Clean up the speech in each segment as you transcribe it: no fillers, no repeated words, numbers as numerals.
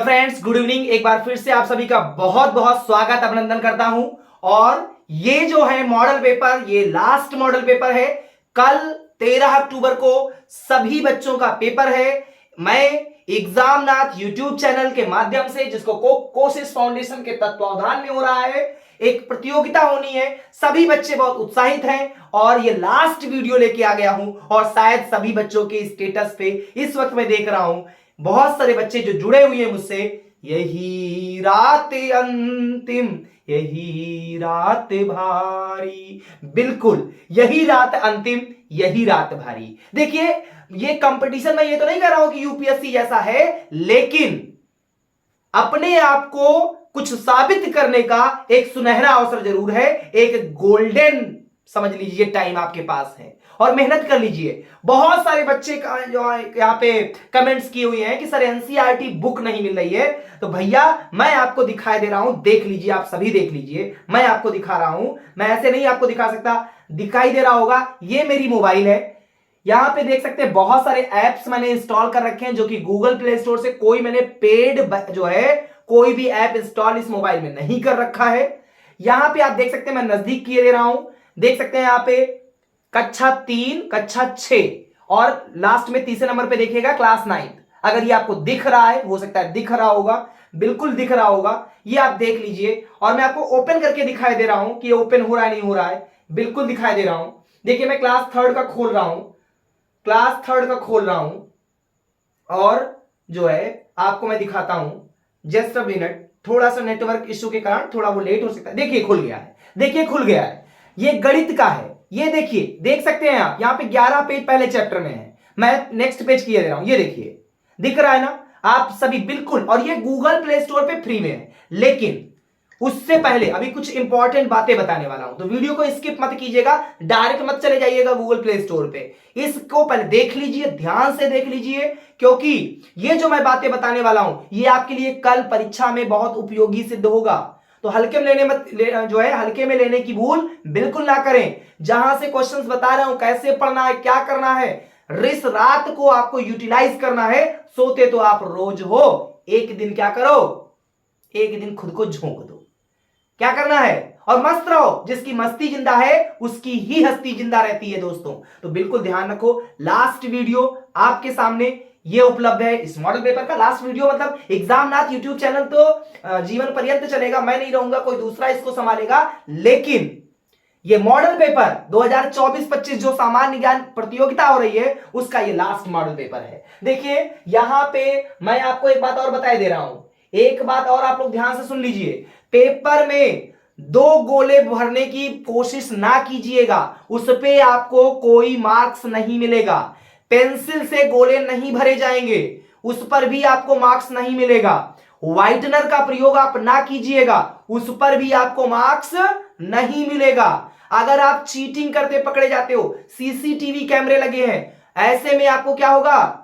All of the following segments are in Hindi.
Friends, good evening. एक बार फिर से आप सभी का बहुत बहुत स्वागत अभिनंदन करता हूं। और ये जो है मॉडल पेपर, ये लास्ट मॉडल पेपर है। कल 13 अक्टूबर को सभी बच्चों का पेपर है। मैं एग्जामनाथ यूट्यूब चैनल के माध्यम से, जिसको कोशिश फाउंडेशन के तत्वावधान में हो रहा है, एक प्रतियोगिता होनी है। सभी बच्चे बहुत उत्साहित हैं और ये लास्ट वीडियो लेके आ गया हूं। और शायद सभी बच्चों के स्टेटस पे इस वक्त मैं देख रहा हूं, बहुत सारे बच्चे जो जुड़े हुए हैं मुझसे, यही रात अंतिम, यही रात भारी। बिल्कुल यही रात अंतिम, यही रात भारी। देखिए, ये कंपटीशन में ये तो नहीं कह रहा हूं कि यूपीएससी जैसा है, लेकिन अपने आप को कुछ साबित करने का एक सुनहरा अवसर जरूर है। एक गोल्डन समझ लीजिए टाइम आपके पास है और मेहनत कर लीजिए। बहुत सारे बच्चे जो यहाँ पे कमेंट्स किए हुए हैं कि सर एनसीईआरटी बुक नहीं मिल रही है। तो भैया मैं आपको दिखाई दे रहा हूं, देख लीजिए, आप सभी देख लीजिए। मैं आपको दिखा रहा हूं, मैं ऐसे नहीं आपको दिखा सकता। दिखाई दे रहा होगा, ये मेरी मोबाइल है। यहां पे देख सकते हैं बहुत सारे एप्स मैंने इंस्टॉल कर रखे हैं, जो कि गूगल प्ले स्टोर से कोई मैंने पेड जो है कोई भी ऐप इंस्टॉल इस मोबाइल में नहीं कर रखा है। यहां पे आप देख सकते हैं, मैं नजदीक किए दे रहा हूं। देख सकते हैं यहां पे कक्षा 3, कक्षा 6 और लास्ट में तीसरे नंबर पे देखिएगा क्लास 9। अगर ये आपको दिख रहा है, हो सकता है दिख रहा होगा, बिल्कुल दिख रहा होगा, ये आप देख लीजिए। और मैं आपको ओपन करके दिखाई दे रहा हूं कि ये ओपन हो रहा है नहीं हो रहा है। बिल्कुल दिखाई दे रहा हूं। देखिए, मैं क्लास 3 का खोल रहा हूं, क्लास 3 का खोल रहा हूं और जो है आपको मैं दिखाता हूं। जस्ट अ मिनट, थोड़ा सा नेटवर्क इश्यू के कारण थोड़ा वो लेट हो सकता है। देखिए खुल गया है, देखिए खुल गया है। ये गणित का है, ये देखिए, देख सकते हैं आप। यहां पे 11 पेज पहले चैप्टर में है, मैं नेक्स्ट पेज किए दे रहा हूं। ये देखिए, दिख रहा है ना आप सभी, बिल्कुल। और ये गूगल प्ले स्टोर पे फ्री में है। लेकिन उससे पहले अभी कुछ इंपॉर्टेंट बातें बताने वाला हूं, तो वीडियो को स्किप मत कीजिएगा, डायरेक्ट मत चले जाइएगा गूगल प्ले स्टोर पे। इसको पहले देख लीजिए, ध्यान से देख लीजिए, क्योंकि ये जो मैं बातें बताने वाला हूं, ये आपके लिए कल परीक्षा में बहुत उपयोगी सिद्ध होगा। तो हल्के में लेने मत जो है हल्के में लेने की भूल बिल्कुल ना करें। जहां से क्वेश्चंस बता रहा हूं, कैसे पढ़ना है, क्या करना है, इस रात को आपको यूटिलाइज करना है। सोते तो आप रोज हो, एक दिन क्या करो, एक दिन खुद को झोंक दो। क्या करना है, और मस्त रहो। जिसकी मस्ती जिंदा है उसकी ही हस्ती जिंदा रहती है दोस्तों। तो बिल्कुल ध्यान रखो। लास्ट वीडियो आपके सामने ये उपलब्ध है, इस मॉडल पेपर का लास्ट वीडियो। मतलब एग्जामनाथ यूट्यूब चैनल तो जीवन पर्यंत चलेगा, मैं नहीं रहूंगा, कोई दूसरा इसको संभालेगा। लेकिन ये मॉडल पेपर 2024-25 जो सामान्य ज्ञान प्रतियोगिता हो रही है, उसका ये लास्ट मॉडल पेपर है। देखिए यहां पे मैं आपको एक बात और बताए दे रहा हूं, एक बात और आप लोग ध्यान से सुन लीजिए। पेपर में 2 गोले भरने की कोशिश ना कीजिएगा, उस पे आपको कोई मार्क्स नहीं मिलेगा। पेंसिल से गोले नहीं भरे जाएंगे, उस पर भी आपको मार्क्स नहीं मिलेगा। व्हाइटनर का प्रयोग आप ना कीजिएगा, उस पर भी आपको मार्क्स नहीं मिलेगा। अगर आप चीटिंग करते पकड़े जाते हो, सीसीटीवी कैमरे लगे हैं, ऐसे में आपको क्या होगा,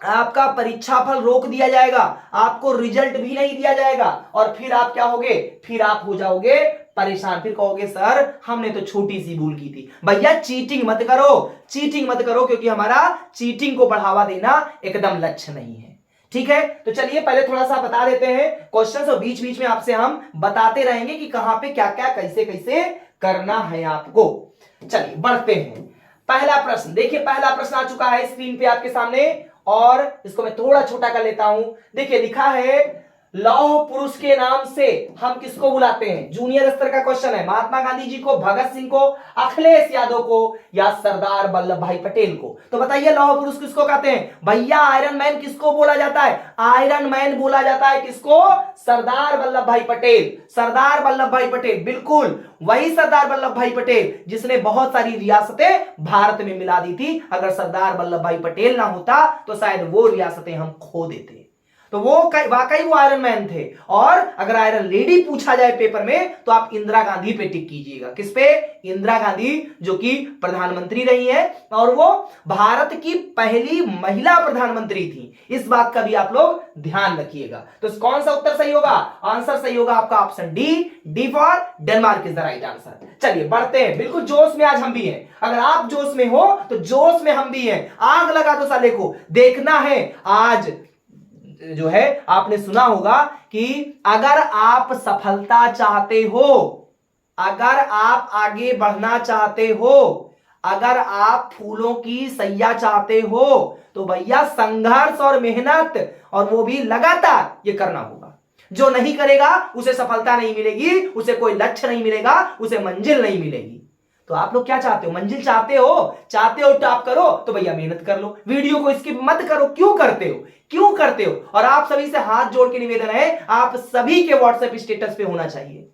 आपका परीक्षा फल रोक दिया जाएगा, आपको रिजल्ट भी नहीं दिया जाएगा। और फिर आप क्या होगे, फिर आप हो जाओगे परेशान। फिर कहोगे सर हमने तो छोटी सी भूल की थी। भैया चीटिंग मत करो, चीटिंग मत करो, क्योंकि हमारा चीटिंग को बढ़ावा देना एकदम लक्ष्य नहीं है। ठीक है, तो चलिए पहले थोड़ा सा बता देते हैं क्वेश्चंस, और बीच बीच में आपसे हम बताते रहेंगे कि कहां पे क्या क्या कैसे कैसे करना है आपको। चलिए बढ़ते हैं। पहला प्रश्न देखिए, पहला प्रश्न आ चुका है स्क्रीन पे आपके सामने, और इसको मैं थोड़ा छोटा कर लेता हूं। देखिए लिखा है, लौह पुरुष के नाम से हम किसको बुलाते हैं। जूनियर स्तर का क्वेश्चन है। महात्मा गांधी जी को, भगत सिंह को, अखिलेश यादव को, या सरदार वल्लभ भाई पटेल को। तो बताइए लौह पुरुष किसको कहते हैं। भैया आयरन मैन किसको बोला जाता है, आयरन मैन बोला जाता है किसको, सरदार वल्लभ भाई पटेल। सरदार वल्लभ भाई पटेल, बिल्कुल वही सरदार वल्लभ भाई पटेल जिसने बहुत सारी रियासतें भारत में मिला दी थी। अगर सरदार वल्लभ भाई पटेल ना होता तो शायद वो रियासतें हम खो देते। तो वो वाकई वो आयरन मैन थे। और अगर आयरन लेडी पूछा जाए पेपर में, तो आप इंदिरा गांधी पे टिक कीजिएगा। किस पे, इंदिरा गांधी, जो कि प्रधानमंत्री रही है, और वो भारत की पहली महिला प्रधानमंत्री थी। इस बात का भी आप लोग ध्यान रखिएगा। तो कौन सा उत्तर सही होगा, आंसर सही होगा आपका option D for Denmark is the right answer. चलिए बढ़ते हैं। बिल्कुल जोश में आज हम भी हैं, अगर आप जोश में हो तो जोश में हम भी हैं। आग लगा दो साले को, देखना है आज जो है आपने सुना होगा कि अगर आप सफलता चाहते हो, अगर आप आगे बढ़ना चाहते हो, अगर आप फूलों की सैया चाहते हो, तो भैया संघर्ष और मेहनत, और वो भी लगातार, ये करना होगा। जो नहीं करेगा उसे सफलता नहीं मिलेगी, उसे कोई लक्ष्य नहीं मिलेगा, उसे मंजिल नहीं मिलेगी। तो आप लोग क्या चाहते हो? मंजिल चाहते हो? चाहते हो टॉप करो तो भैया मेहनत कर लो, वीडियो को स्किप मत करो। क्यों करते हो? क्यों करते हो? और आप सभी से हाथ जोड़ के निवेदन है, आप सभी के व्हाट्सएप स्टेटस पे होना चाहिए,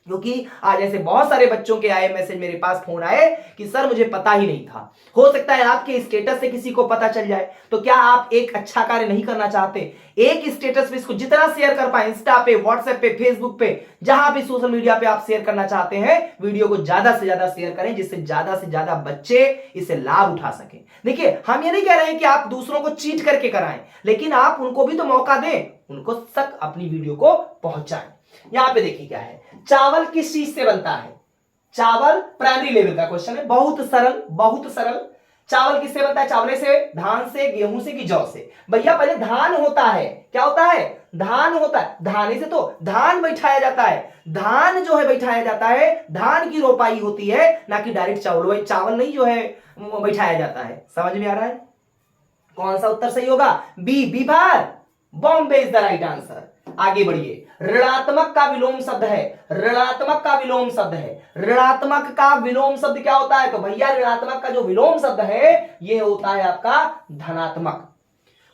क्योंकि आज ऐसे बहुत सारे बच्चों के आए मैसेज, मेरे पास फोन आए कि सर मुझे पता ही नहीं था। हो सकता है आपके स्टेटस से किसी को पता चल जाए। तो क्या आप एक अच्छा कार्य नहीं करना चाहते? एक स्टेटस पे इसको जितना शेयर कर पाए, इंस्टा पे, व्हाट्सएप पे, फेसबुक पे, जहां भी सोशल मीडिया पे आप शेयर करना चाहते हैं, वीडियो को ज्यादा से ज्यादा शेयर करें, जिससे ज्यादा बच्चे इसे लाभ उठा सकें। देखिए, हम ये नहीं कह रहे हैं कि आप दूसरों को चीट करके कराएं, लेकिन आप उनको भी तो मौका दें, उनको तक अपनी वीडियो को पहुंचाएं। यहां पे देखिए क्या है, चावल किस चीज से बनता है? चावल प्राइमरी लेवल का क्वेश्चन है, बहुत सरल, बहुत सरल। चावल किससे बनता है? चावल से, धान से, गेहूं से कि जौ से? भैया पहले धान होता है। क्या होता है? धान होता है। धाने से तो धान बैठाया जाता है। धान जो है बैठाया जाता है, धान की रोपाई होती है, ना कि डायरेक्ट चावल। चावल नहीं जो है बैठाया जाता है। समझ में आ रहा है? कौन सा उत्तर सही होगा? B, Bihar, Bombay is the right answer. आगे बढ़िए। ऋणात्मक का विलोम शब्द है, ऋणात्मक का विलोम शब्द है। ऋणात्मक का विलोम शब्द क्या होता है? तो भैया ऋणात्मक का जो विलोम शब्द है ये होता है आपका धनात्मक।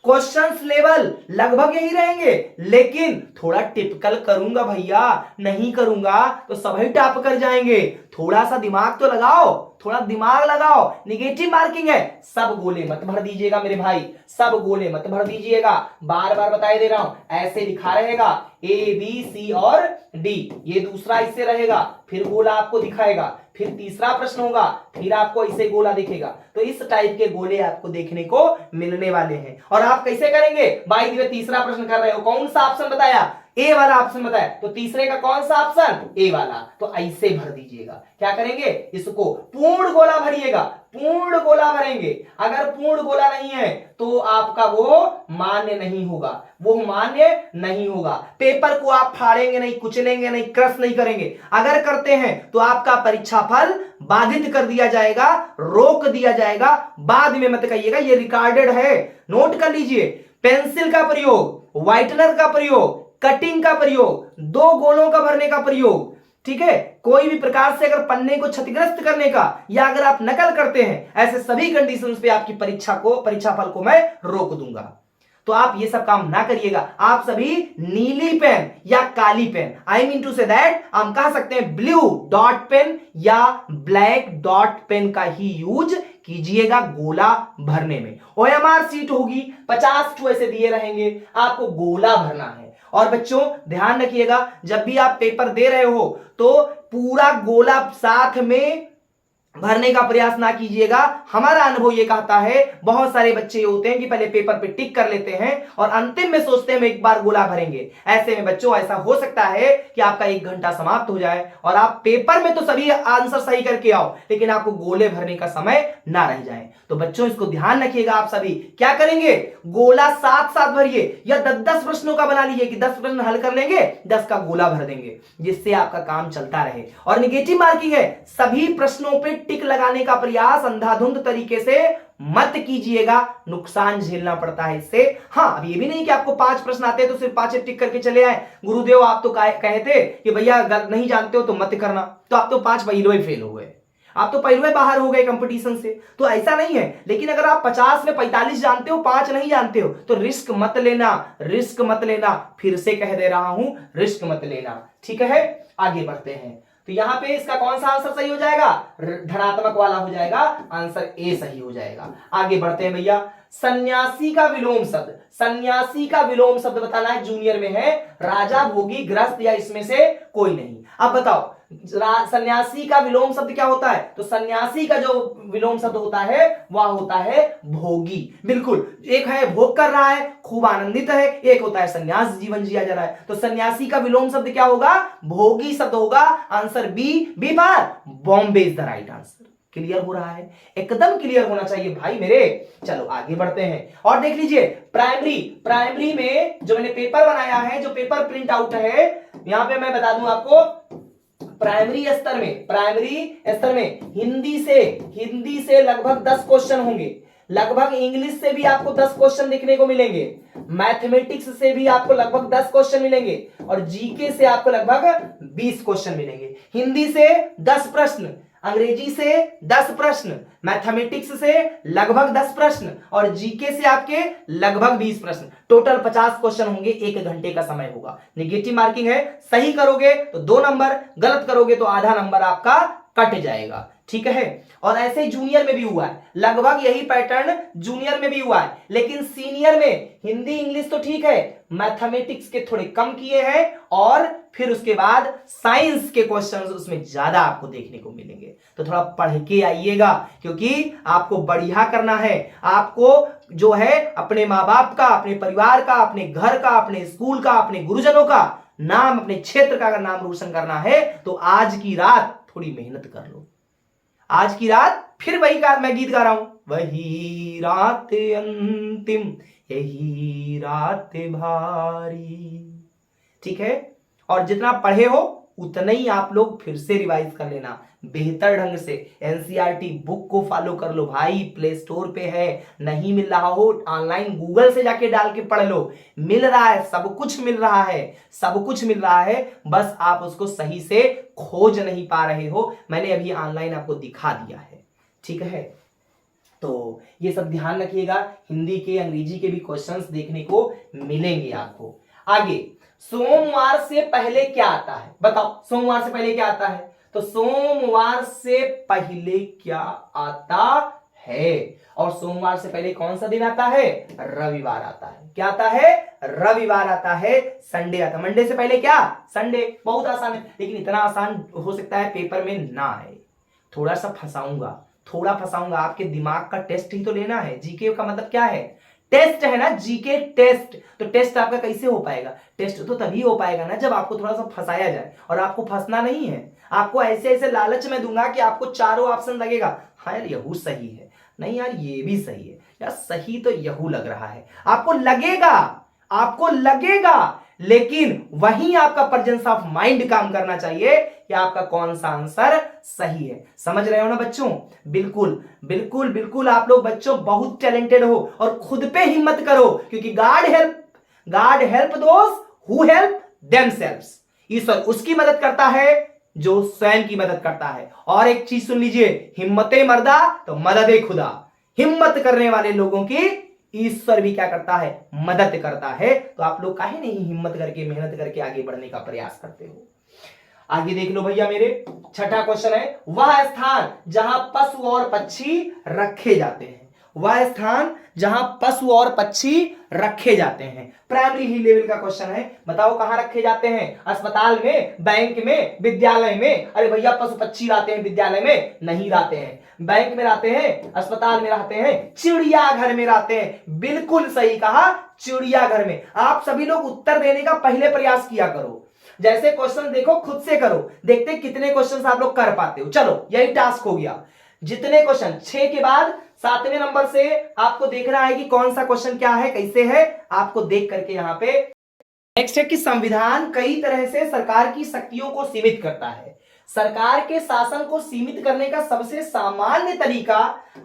क्वेश्चंस लेवल लगभग यही रहेंगे, लेकिन थोड़ा टिपिकल करूंगा भैया, नहीं करूंगा तो सभी टॉप कर जाएंगे। थोड़ा सा दिमाग तो लगाओ, थोड़ा दिमाग लगाओ। निगेटिव मार्किंग है, सब गोले मत भर दीजिएगा मेरे भाई, सब गोले मत भर दीजिएगा। बार बार बताए दे रहा हूं, ऐसे लिखा रहेगा ए बी सी और डी, ये दूसरा इससे रहेगा, फिर गोला आपको दिखाएगा, फिर तीसरा प्रश्न होगा, फिर आपको ऐसे गोला दिखेगा। तो इस टाइप के गोले आपको देखने को मिलने वाले हैं। और आप कैसे करेंगे? बाई द वे तीसरा प्रश्न कर रहे हो, कौन सा ऑप्शन बताया? ए वाला ऑप्शन बताया, तो तीसरे का कौन सा ऑप्शन? ए वाला। तो ऐसे भर दीजिएगा। क्या करेंगे? इसको पूर्ण गोला भरिएगा, पूर्ण गोला भरेंगे। अगर पूर्ण गोला नहीं है तो आपका वो मान्य नहीं होगा, वो मान्य नहीं होगा। पेपर को आप फाड़ेंगे नहीं, कुचलेंगे नहीं, क्रश नहीं करेंगे। अगर करते हैं तो आपका परीक्षा फल बाधित कर दिया जाएगा, रोक दिया जाएगा। बाद में मत कहिएगा, ये रिकॉर्डेड है, नोट कर लीजिए। पेंसिल का प्रयोग, व्हाइटनर का प्रयोग, कटिंग का प्रयोग, दो गोलों का भरने का प्रयोग, ठीक है, कोई भी प्रकार से अगर पन्ने को क्षतिग्रस्त करने का, या अगर आप नकल करते हैं, ऐसे सभी कंडीशंस पे आपकी परीक्षा फल को मैं रोक दूंगा। तो आप ये सब काम ना करिएगा। आप सभी नीली पेन या काली pen, I mean to say that हम कह सकते हैं ब्लू डॉट पेन या ब्लैक डॉट पेन का ही यूज कीजिएगा गोला भरने में। ओएमआर सीट होगी, 50 ठो ऐसे दिए रहेंगे, आपको गोला भरना है। और बच्चों ध्यान रखिएगा, जब भी आप पेपर दे रहे हो तो पूरा गोला साथ में भरने का प्रयास ना कीजिएगा। हमारा अनुभव ये कहता है, बहुत सारे बच्चे होते हैं कि पहले पेपर पे टिक कर लेते हैं और अंतिम में सोचते हैं एक बार गोला भरेंगे। ऐसे में बच्चों ऐसा हो सकता है कि आपका 1 घंटा समाप्त हो जाए और आप पेपर में तो सभी आंसर सही करके आओ, लेकिन आपको गोले भरने का समय ना रह जाए। तो बच्चों इसको ध्यान रखिएगा। आप सभी क्या करेंगे? गोला साथ साथ भरिए, या 10-10 प्रश्नों का बना लीजिए कि 10 प्रश्न हल कर लेंगे, 10 का गोला भर देंगे, जिससे आपका काम चलता रहे। और निगेटिव मार्किंग है, सभी प्रश्नों पे टिक लगाने का प्रयास अंधाधुंध तरीके से मत कीजिएगा, नुकसान झेलना पड़ता है इससे। हाँ, अब ये भी नहीं कि आपको 5 प्रश्न आते हैं तो सिर्फ 5 टिक करके चले आए। गुरुदेव आप तो कहते कि भैया नहीं जानते हो तो मत करना, तो आप तो 5 पहले ही फेल हो गए, आप तो पहले बाहर हो गए कंपटीशन से। तो ऐसा नहीं है। लेकिन अगर आप 50 में 45 जानते हो, 5 नहीं जानते हो, तो रिस्क मत लेना, रिस्क मत लेना। फिर से कह दे रहा हूं, रिस्क मत लेना, ठीक है। आगे बढ़ते हैं। तो यहां पे इसका कौन सा आंसर सही हो जाएगा? धनात्मक वाला हो जाएगा, आंसर ए सही हो जाएगा। आगे बढ़ते हैं भैया। सन्यासी का विलोम शब्द, सन्यासी का विलोम शब्द बताना है, जूनियर में है राजा, भोगी, गृहस्थ या इसमें से कोई नहीं। अब बताओ सन्यासी का विलोम शब्द क्या होता है? तो सन्यासी का जो विलोम शब्द होता है वह होता है भोगी। बिल्कुल, एक है भोग कर रहा है, खूब आनंदित है, एक होता है सन्यास जीवन जिया जा रहा है। तो सन्यासी का विलोम शब्द क्या होगा? भोगी शब्द होगा। Answer B, Bihar, Bombay is the right answer. Clear हो रहा है? एकदम क्लियर होना चाहिए भाई मेरे। चलो आगे बढ़ते हैं और देख लीजिए प्राइमरी में जो मैंने पेपर बनाया है, जो पेपर प्रिंट आउट है, यहां पे मैं बता दूं आपको, प्राइमरी स्तर में हिंदी से लगभग 10 क्वेश्चन होंगे, लगभग इंग्लिश से भी आपको 10 क्वेश्चन देखने को मिलेंगे, मैथमेटिक्स से भी आपको लगभग 10 क्वेश्चन मिलेंगे और जीके से आपको लगभग 20 क्वेश्चन मिलेंगे। हिंदी से 10 प्रश्न, अंग्रेजी से 10 प्रश्न, मैथमेटिक्स से लगभग 10 प्रश्न और जीके से आपके लगभग 20 प्रश्न, टोटल 50 क्वेश्चन होंगे। 1 घंटे का समय होगा। नेगेटिव मार्किंग है, सही करोगे तो 2 नंबर, गलत करोगे तो आधा नंबर आपका कट जाएगा। ठीक है, और ऐसे जूनियर में भी हुआ है, लगभग यही पैटर्न जूनियर में भी हुआ है, लेकिन सीनियर में हिंदी इंग्लिश तो ठीक है, मैथमेटिक्स के थोड़े कम किए हैं और फिर उसके बाद साइंस के क्वेश्चंस उसमें ज्यादा आपको देखने को मिलेंगे। तो थोड़ा पढ़ के आइएगा, क्योंकि आपको बढ़िया करना है। आपको जो है अपने माँ बाप का, अपने परिवार का, अपने घर का, अपने स्कूल का, अपने गुरुजनों का नाम, अपने क्षेत्र का अगर नाम रोशन करना है तो आज की रात थोड़ी मेहनत कर लो। आज की रात फिर वही मैं गीत गा रहा हूं, वही रात अंतिम यही रात भारी। ठीक है, और जितना पढ़े हो उतना ही आप लोग फिर से रिवाइज कर लेना बेहतर ढंग से। एनसीईआरटी बुक को फॉलो कर लो भाई, प्ले स्टोर पे है, नहीं मिल रहा हो ऑनलाइन गूगल से जाके डाल के पढ़ लो, मिल रहा है, सब कुछ मिल रहा है, सब कुछ मिल रहा है, बस आप उसको सही से खोज नहीं पा रहे हो। मैंने अभी ऑनलाइन आपको दिखा दिया है। ठीक है, तो ये सब ध्यान रखिएगा। हिंदी के, अंग्रेजी के भी क्वेश्चंस देखने को मिलेंगे आपको। आगे, सोमवार से पहले क्या आता है? बताओ, सोमवार से पहले क्या आता है? तो सोमवार से पहले क्या आता है? और सोमवार से पहले कौन सा दिन आता है? रविवार आता है। क्या आता है? रविवार आता है, संडे आता है। मंडे से पहले क्या? संडे। बहुत आसान है, लेकिन इतना आसान हो सकता है पेपर में ना आए। थोड़ा सा फंसाऊंगा, आपके दिमाग का टेस्ट ही तो लेना है। जीके का मतलब क्या है? टेस्ट है ना, जीके टेस्ट। तो टेस्ट आपका कैसे हो पाएगा? टेस्ट तो तभी हो पाएगा ना जब आपको थोड़ा सा फंसाया जाए, और आपको फंसना नहीं है। आपको ऐसे ऐसे लालच में दूंगा कि आपको चारों ऑप्शन लगेगा, हाँ यार यहू सही है, नहीं यार ये भी सही है, यार सही तो यहू लग रहा है। आपको लगेगा, लेकिन वहीं आपका प्रेजेंस ऑफ माइंड काम करना चाहिए कि आपका कौन सा आंसर सही है। समझ रहे हो ना बच्चों? बिल्कुल बिल्कुल बिल्कुल, आप लोग बच्चों बहुत टैलेंटेड हो और खुद पे हिम्मत करो, क्योंकि God help those who help themselves. ईश्वर उसकी मदद करता है जो स्वयं की मदद करता है। और एक चीज सुन लीजिए, हिम्मते मर्दा तो मददे खुदा। हिम्मत करने वाले लोगों की ईश्वर भी क्या करता है? मदद करता है। तो आप लोग काहे नहीं हिम्मत करके, मेहनत करके आगे बढ़ने का प्रयास करते हो? आगे देख लो भैया मेरे, छठा क्वेश्चन है, वह स्थान जहां पशु और पक्षी रखे जाते हैं। वह स्थान जहां पशु और पक्षी रखे जाते हैं। प्राइमरी ही लेवल का क्वेश्चन है। बताओ कहां रखे जाते हैं? अस्पताल में, बैंक में, विद्यालय में? अरे भैया पशु पक्षी रहते हैं विद्यालय में? नहीं रहते हैं। बैंक में रहते हैं, अस्पताल में रहते हैं, चिड़ियाघर में रहते हैं। बिल्कुल सही कहा, चिड़ियाघर में। आप सभी लोग उत्तर देने का पहले प्रयास किया करो। जैसे क्वेश्चन देखो खुद से करो, देखते कितने क्वेश्चन आप लोग कर पाते हो। चलो यही टास्क हो गया। जितने क्वेश्चन 6 के बाद 7वें नंबर से आपको देखना है कि कौन सा क्वेश्चन क्या है, कैसे है, आपको देख करके यहां पे। नेक्स्ट है कि संविधान कई तरह से सरकार की शक्तियों को सीमित करता है। सरकार के शासन को सीमित करने का सबसे सामान्य तरीका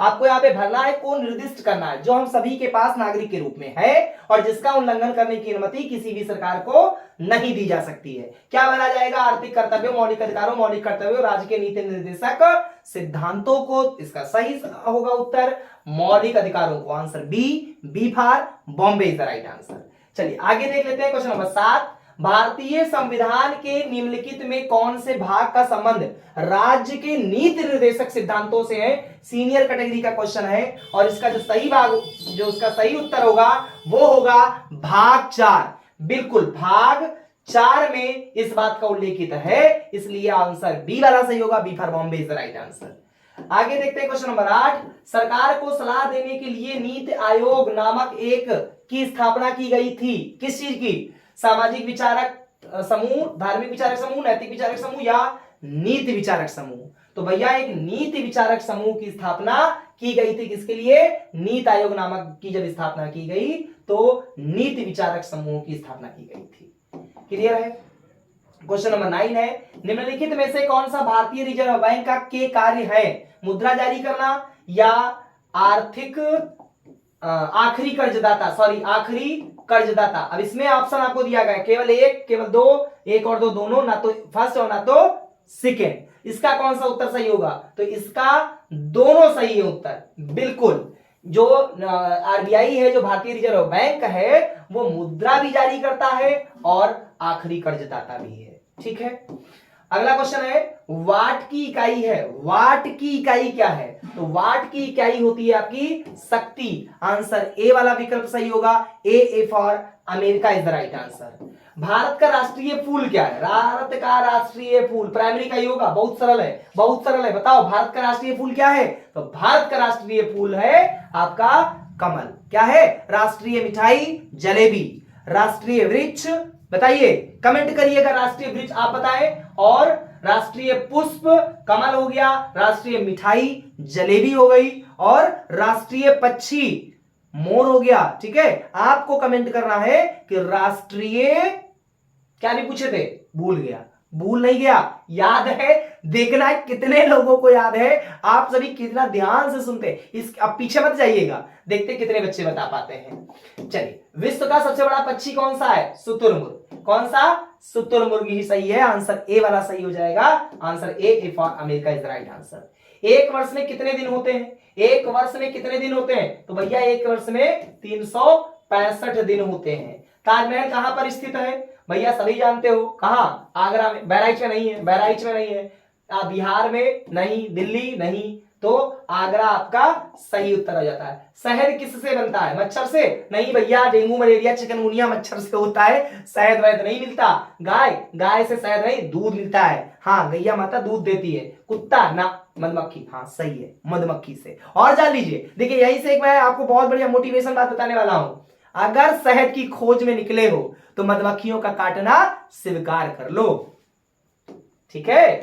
आपको यहां पे भरना है, को निर्दिष्ट करना है, जो हम सभी के पास नागरिक के रूप में है और जिसका उल्लंघन करने की अनुमति किसी भी सरकार को नहीं दी जा सकती है। क्या भरा जाएगा? आर्थिक कर्तव्यों, मौलिक अधिकारों, मौलिक कर्तव्यों, राज्य के नीति निर्देशक सिद्धांतों को। इसका सही होगा उत्तर मौलिक अधिकारों को। Answer B for Bombay is the right answer. चलिए आगे देख लेते हैं क्वेश्चन नंबर 7। भारतीय संविधान के निम्नलिखित में कौन से भाग का संबंध राज्य के नीति निर्देशक सिद्धांतों से है? सीनियर कैटेगरी का क्वेश्चन है और इसका जो सही भाग, जो उसका सही उत्तर होगा वो होगा भाग 4। बिल्कुल, भाग 4 में इस बात का उल्लेखित है, इसलिए आंसर बी वाला सही होगा। B for Bombay is the right answer. आगे देखते हैं क्वेश्चन नंबर 8। सरकार को सलाह देने के लिए नीति आयोग नामक एक की स्थापना की गई थी। किस चीज की? सामाजिक विचारक समूह, धार्मिक विचारक समूह, नैतिक विचारक समूह या नीति विचारक समूह? तो भैया एक नीति विचारक समूह की स्थापना की गई थी। किसके लिए? नीति आयोग नामक की जब स्थापना की गई तो नीति विचारक समूह की स्थापना की गई थी। क्लियर है? क्वेश्चन नंबर 9 है, निम्नलिखित में से कौन सा भारतीय रिजर्व बैंक का के कार्य है? मुद्रा जारी करना या आर्थिक आखिरी कर्जदाता। अब इसमें ऑप्शन आपको दिया गया केवल एक, केवल दो, एक और दो दोनों, ना तो फर्स्ट और ना तो सेकेंड। इसका कौन सा उत्तर सही होगा? तो इसका दोनों सही है उत्तर, बिल्कुल। जो आरबीआई है, जो भारतीय रिजर्व बैंक है, वो मुद्रा भी जारी करता है और आखिरी कर्जदाता भी है। ठीक है, अगला क्वेश्चन है, वाट की इकाई है। वाट की इकाई क्या है? तो वाट की इकाई होती है आपकी शक्ति। आंसर ए वाला विकल्प सही होगा। A for America is the right answer. Bharat का राष्ट्रीय फूल क्या है? भारत का राष्ट्रीय फूल प्राइमरी का ही होगा। बहुत सरल है, बहुत सरल है। बताओ भारत का राष्ट्रीय फूल क्या है? तो भारत का राष्ट्रीय फूल है आपका कमल। क्या है? राष्ट्रीय मिठाई जलेबी। राष्ट्रीय वृक्ष बताइए, कमेंट करिएगा राष्ट्रीय वृक्ष आप बताएं। और राष्ट्रीय पुष्प कमल हो गया, राष्ट्रीय मिठाई जलेबी हो गई, और राष्ट्रीय पक्षी मोर हो गया। ठीक है, आपको कमेंट करना है कि राष्ट्रीय क्या भी पूछे थे, भूल गया, भूल नहीं गया, याद है। देखना है कितने लोगों को याद है, आप सभी कितना ध्यान से सुनते हैं। इस अब पीछे मत जाइएगा, देखते कितने बच्चे बता पाते हैं। चलिए, विश्व का सबसे बड़ा पक्षी कौन सा है? शुतुरमुर्ग। कौन सा? शुतुरमुर्ग ही सही है। आंसर ए वाला सही हो जाएगा। Answer A for America is the right answer. एक वर्ष में कितने दिन होते हैं? एक वर्ष में कितने दिन होते हैं? तो भैया एक वर्ष में 365 दिन होते हैं। ताजमहल कहां पर स्थित है? भैया सभी जानते हो, कहां? आगरा में। बहराइच में नहीं है, बहराइच में नहीं है। बिहार में नहीं, दिल्ली नहीं, तो आगरा आपका सही उत्तर हो जाता है। शहद किससे बनता है? मच्छर से? नहीं भैया, डेंगू मलेरिया चिकनगुनिया मच्छर से होता है, शहद वैद नहीं मिलता। गाय से शहद नहीं, दूध मिलता है। हाँ, गैया माता दूध देती है। कुत्ता ना, मधुमक्खी। हाँ सही है, मधुमक्खी से। और जान लीजिए, देखिए यहीं से एक मैं आपको बहुत बढ़िया मोटिवेशन बात बताने वाला हूं। अगर शहद की खोज में निकले हो तो मधुमक्खियों का काटना स्वीकार कर लो। ठीक है,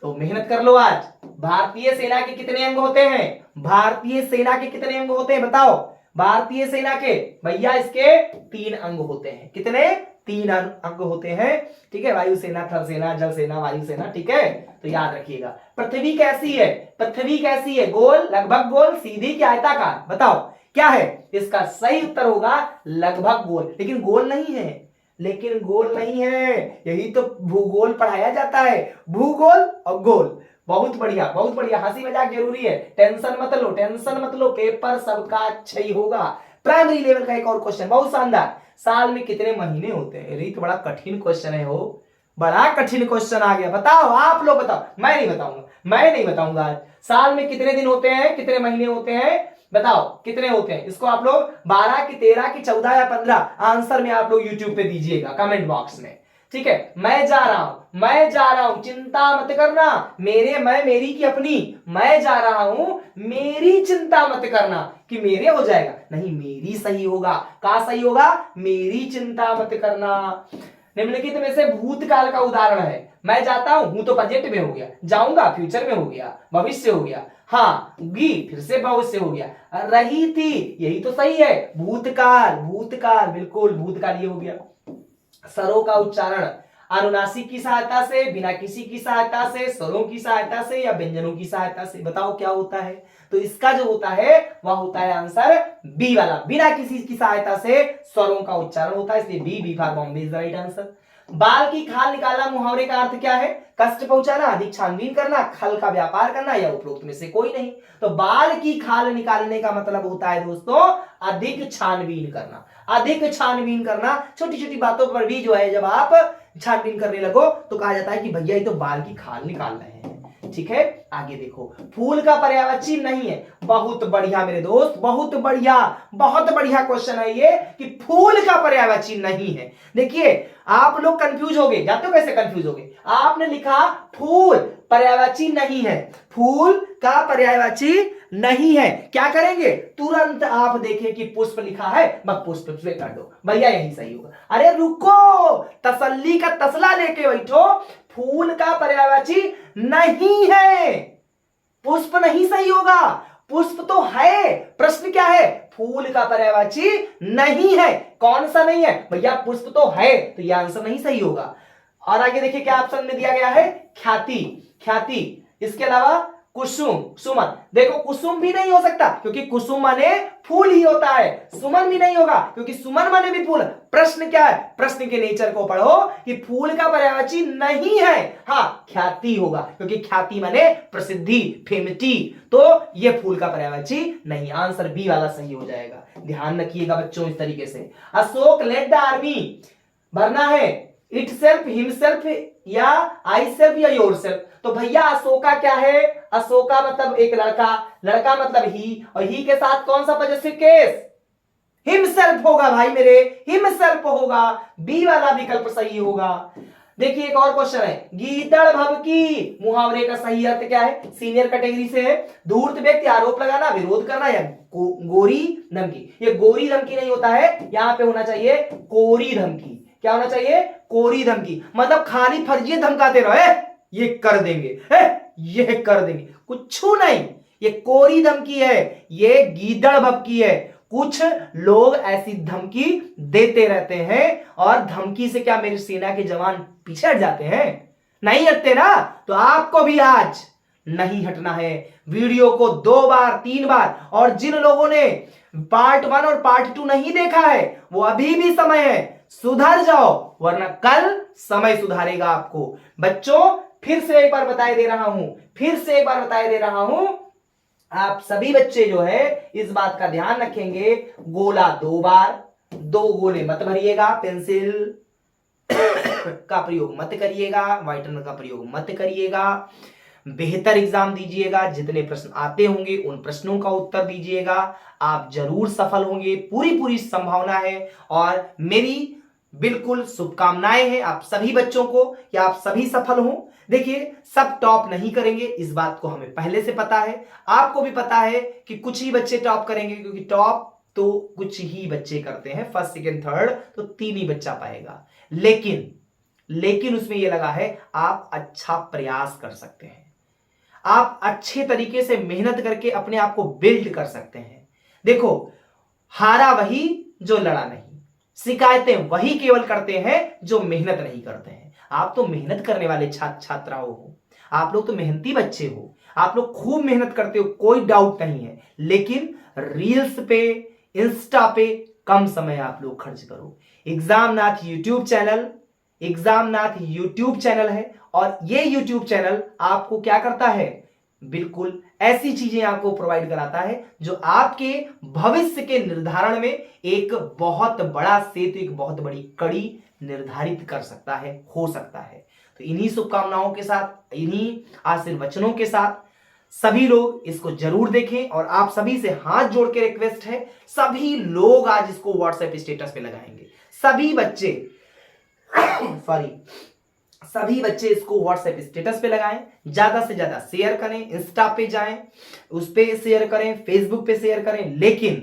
तो मेहनत कर लो आज। भारतीय सेना के कितने अंग होते हैं? भारतीय सेना के कितने अंग होते हैं बताओ? भारतीय सेना के भैया इसके 3 अंग होते हैं। कितने? 3 अंग होते हैं। ठीक है, वायु सेना, थल सेना, जल सेना, वायु सेना। ठीक है, तो याद रखिएगा। पृथ्वी कैसी है? पृथ्वी कैसी है? गोल, लगभग गोल, सीधी कि आयताकार? बताओ क्या है? इसका सही उत्तर होगा लगभग गोल। लेकिन गोल नहीं है, लेकिन गोल नहीं है। यही तो भूगोल पढ़ाया जाता है, भूगोल और गोल। बहुत बढ़िया, बहुत बढ़िया। हंसी मजाक जरूरी है, टेंशन मत लो, टेंशन मत लो, पेपर सबका अच्छा ही होगा। प्राइमरी लेवल का एक और क्वेश्चन, बहुत शानदार। साल में कितने महीने होते हैं? ये तो बड़ा कठिन क्वेश्चन है, हो बड़ा कठिन क्वेश्चन आ गया। बताओ, आप लोग बताओ, मैं नहीं बताऊंगा, मैं नहीं बताऊंगा आज। साल में कितने दिन होते हैं, कितने महीने होते हैं? बताओ कितने होते हैं? इसको आप लोग 12 की 13 की 14 या 15 आंसर में आप लोग यूट्यूब पे दीजिएगा कमेंट बॉक्स में। ठीक है, मैं जा रहा हूं, मैं जा रहा हूं, चिंता मत करना। मैं मेरी की अपनी, मैं जा रहा हूं, मेरी चिंता मत करना कि मेरे हो जाएगा। नहीं, मेरी सही होगा। कहा सही होगा? मेरी चिंता मत करना। निम्नलिखित में से भूतकाल का उदाहरण है। मैं जाता हूं तो प्रेजेंट में हो गया, जाऊंगा फ्यूचर में हो गया, भविष्य हो गया। हाँ, गी फिर से भविष्य हो गया, रही थी, यही तो सही है। भूतकाल, भूतकाल, बिल्कुल भूतकाल ये हो गया। स्वरों का उच्चारण अनुनासिक की सहायता से, बिना किसी की सहायता से, स्वरों की सहायता से या व्यंजनों की सहायता से? बताओ क्या होता है? तो इसका जो होता है वह होता है आंसर बी वाला, बिना किसी की सहायता से स्वरों का उच्चारण होता है, इसलिए B for Bombay is the right answer. बाल की खाल निकालना मुहावरे का अर्थ क्या है? कष्ट पहुंचाना, अधिक छानबीन करना, खल का व्यापार करना या उपरोक्त में से कोई नहीं। तो बाल की खाल निकालने का मतलब होता है दोस्तों अधिक छानबीन करना, अधिक छानबीन करना। छोटी छोटी बातों पर भी जो है जब आप छानबीन करने लगो तो कहा जाता है कि भैया ये तो बाल की खाल निकाल रहे हैं। ठीक है, आगे देखो, फूल का पर्यायवाची नहीं है। बहुत बढ़िया मेरे दोस्त, बहुत बढ़िया, बहुत बढ़िया क्वेश्चन है ये कि फूल का पर्यायवाची नहीं है। देखिए आप लोग कंफ्यूज हो गए, जानते हो कैसे कंफ्यूज हो गए? आपने लिखा फूल पर्यायवाची नहीं है, फूल का पर्यायवाची नहीं है। क्या करेंगे? तुरंत आप देखें कि पुष्प लिखा है, बस पुष्प कर दो, भैया यही सही होगा। अरे रुको, तसल्ली का तसला लेके बैठो, फूल का पर्यायवाची नहीं है, पुष्प नहीं सही होगा, पुष्प तो है, प्रश्न क्या है, फूल का पर्यायवाची नहीं है। कौन सा नहीं है भैया, पुष्प तो है, तो यह आंसर नहीं सही होगा। और आगे देखिए क्या ऑप्शन में दिया गया है, ख्याति, ख्याति, इसके अलावा कुसुम, सुमन। देखो कुसुम भी नहीं हो सकता क्योंकि कुसुम माने फूल ही होता है, सुमन भी नहीं होगा क्योंकि सुमन माने भी फूल। प्रश्न क्या है, प्रश्न के नेचर को पढ़ो कि फूल का पर्यायवाची नहीं है, हाँ ख्याति होगा क्योंकि ख्याति माने प्रसिद्धि, फेमटी, तो ये फूल का पर्यायवाची नहीं, आंसर बी वाला सही हो जाएगा। ध्यान रखिएगा बच्चों इस तरीके से। अशोक लेड द आर्मी, भरना है इट सेल्फ, हिमसेल्फ या आई सेल्फ या योर सेल्फ। तो भैया अशोका क्या है, अशोका मतलब एक लड़का, लड़का मतलब ही, और ही के साथ कौन सा पॉजेसिव केस, हिमसेल्फ होगा भाई मेरे, हिमसेल्फ होगा, बी वाला विकल्प सही होगा। देखिए एक और क्वेश्चन है, गीदड़ भभकी मुहावरे का सही अर्थ क्या है, सीनियर कैटेगरी से है, धूर्त व्यक्ति आरोप लगाना, विरोध करना, या गोरी धमकी। ये गोरी धमकी नहीं होता है, यहां पे होना चाहिए कोरी धमकी। क्या होना चाहिए, कोरी धमकी, मतलब खाली फर्जी धमकाते रहो, ये कर देंगे, ये कर देंगे, कुछ नहीं, ये कोरी धमकी है, ये गीदड़ भभकी है। कुछ लोग ऐसी धमकी देते रहते हैं और धमकी से क्या मेरी सेना के जवान पीछे हट जाते हैं, नहीं हटते ना, तो आपको भी आज नहीं हटना है। वीडियो को 2 बार 3 बार, और जिन लोगों ने पार्ट 1 और पार्ट 2 नहीं देखा है वो अभी भी समय है, सुधर जाओ वरना कल समय सुधारेगा आपको। बच्चों फिर से एक बार बताए दे रहा हूं, फिर से एक बार बताए दे रहा हूं, आप सभी बच्चे जो है इस बात का ध्यान रखेंगे, गोला 2 बार, 2 गोले मत भरिएगा, पेंसिल का प्रयोग मत करिएगा, व्हाइटनर का प्रयोग मत करिएगा, बेहतर एग्जाम दीजिएगा, जितने प्रश्न आते होंगे उन प्रश्नों का उत्तर दीजिएगा, आप जरूर सफल होंगे, पूरी पूरी संभावना है। और मेरी बिल्कुल शुभकामनाएं हैं आप सभी बच्चों को कि आप सभी सफल हों। देखिए सब टॉप नहीं करेंगे, इस बात को हमें पहले से पता है, आपको भी पता है कि कुछ ही बच्चे टॉप करेंगे, क्योंकि टॉप तो कुछ ही बच्चे करते हैं, फर्स्ट सेकंड थर्ड तो 3 ही बच्चा पाएगा, लेकिन उसमें यह लगा है आप अच्छा प्रयास कर सकते हैं, आप अच्छे तरीके से मेहनत करके अपने आप को बिल्ड कर सकते हैं। देखो हारा वही जो लड़ा नहीं, शिकायतें वही केवल करते हैं जो मेहनत नहीं करते हैं। आप तो मेहनत करने वाले छात्र छात्राओं हो, आप लोग तो मेहनती बच्चे हो, आप लोग खूब मेहनत करते हो, कोई डाउट नहीं है, लेकिन रील्स पे इंस्टा पे कम समय आप लोग खर्च करो। एग्जामनाथ यूट्यूब चैनल है, और ये यूट्यूब चैनल आपको क्या करता है, बिल्कुल ऐसी चीजें आपको प्रोवाइड कराता है जो आपके भविष्य के निर्धारण में एक बहुत बड़ा सेतु, एक बहुत बड़ी कड़ी निर्धारित कर सकता है, हो सकता है। तो इन्हीं शुभकामनाओं के साथ, इन्हीं आशीर्वचनों के साथ सभी लोग इसको जरूर देखें, और आप सभी से हाथ जोड़ के रिक्वेस्ट है, सभी लोग आज इसको व्हाट्सएप स्टेटस पे लगाएंगे, सभी बच्चे सभी बच्चे इसको व्हाट्सएप स्टेटस पे लगाएं, ज्यादा से ज्यादा शेयर करें, इंस्टा पे जाएं उस पे शेयर करें, फेसबुक पे शेयर करें, लेकिन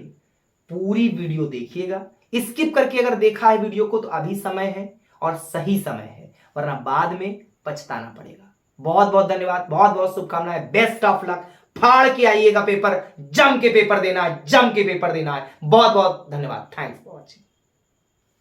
पूरी वीडियो देखिएगा। स्किप करके अगर देखा है वीडियो को तो अभी समय है और सही समय है, वरना बाद में पछताना पड़ेगा। बहुत बहुत धन्यवाद, बहुत बहुत शुभकामनाएं, बेस्ट ऑफ लक, फाड़ के आइएगा पेपर, जम के पेपर देना है, जम के पेपर देना है। बहुत बहुत धन्यवाद, थैंक्स फॉर वॉचिंग।